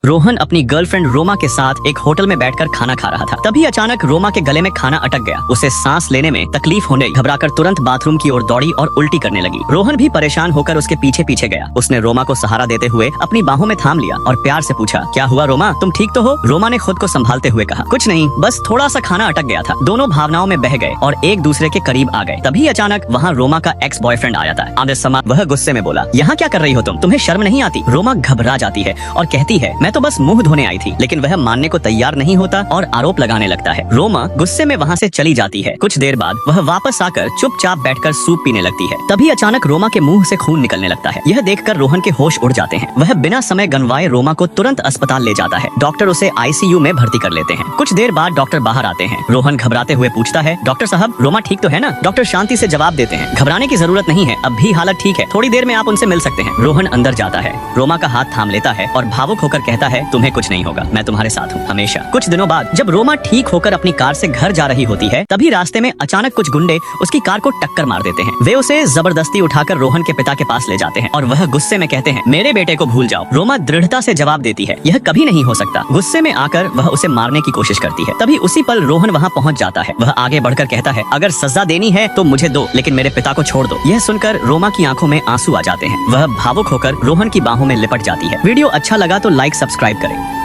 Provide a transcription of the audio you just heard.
रोहन अपनी गर्लफ्रेंड रोमा के साथ एक होटल में बैठकर खाना खा रहा था। तभी अचानक रोमा के गले में खाना अटक गया। उसे सांस लेने में तकलीफ होने घबराकर तुरंत बाथरूम की ओर दौड़ी और उल्टी करने लगी। रोहन भी परेशान होकर उसके पीछे पीछे गया। उसने रोमा को सहारा देते हुए अपनी बाहों में थाम लिया और प्यार से पूछा, क्या हुआ रोमा, तुम ठीक तो हो? रोमा ने खुद को संभालते हुए कहा, कुछ नहीं, बस थोड़ा सा खाना अटक गया था। दोनों भावनाओं में बह गए और एक दूसरे के करीब आ गए। तभी अचानक वहाँ रोमा का एक्स बॉयफ्रेंड आ जाता है। आधे समय वह गुस्से में बोला, यहाँ क्या कर रही हो तुम? तुम्हें शर्म नहीं आती? रोमा घबरा जाती है और कहती है, मैं तो बस मुंह धोने आई थी। लेकिन वह मानने को तैयार नहीं होता और आरोप लगाने लगता है। रोमा गुस्से में वहाँ से चली जाती है। कुछ देर बाद वह वापस आकर चुपचाप बैठकर सूप पीने लगती है। तभी अचानक रोमा के मुंह से खून निकलने लगता है। यह देखकर रोहन के होश उड़ जाते हैं। वह बिना समय गंवाए रोमा को तुरंत अस्पताल ले जाता है। डॉक्टर उसे आईसीयू में भर्ती कर लेते हैं। कुछ देर बाद डॉक्टर बाहर आते हैं। रोहन घबराते हुए पूछता है, डॉक्टर साहब, रोमा ठीक तो है ना? डॉक्टर शांति से जवाब देते हैं, घबराने की जरूरत नहीं है, अब भी हालत ठीक है, थोड़ी देर में आप उनसे मिल सकते हैं। रोहन अंदर जाता है, रोमा का हाथ थाम लेता है और भावुक होकर कहता है, तुम्हें कुछ नहीं होगा, मैं तुम्हारे साथ हूँ हमेशा। कुछ दिनों बाद जब रोमा ठीक होकर अपनी कार से घर जा रही होती है, तभी रास्ते में अचानक कुछ गुंडे उसकी कार को टक्कर मार देते हैं। वे उसे जबरदस्ती उठाकर रोहन के पिता के पास ले जाते हैं और वह गुस्से में कहते हैं, मेरे बेटे को भूल जाओ। रोमा दृढ़ता से जवाब देती है, यह कभी नहीं हो सकता। गुस्से में आकर वह उसे मारने की कोशिश करती है। तभी उसी पल रोहन वहाँ पहुँच जाता है। वह आगे बढ़कर कहता है, अगर सजा देनी है तो मुझे दो, लेकिन मेरे पिता को छोड़ दो। यह सुनकर रोमा की आंखों में आंसू आ जाते हैं। वह भावुक होकर रोहन की बाहों में लिपट जाती है। वीडियो अच्छा लगा तो लाइक सब्सक्राइब करें।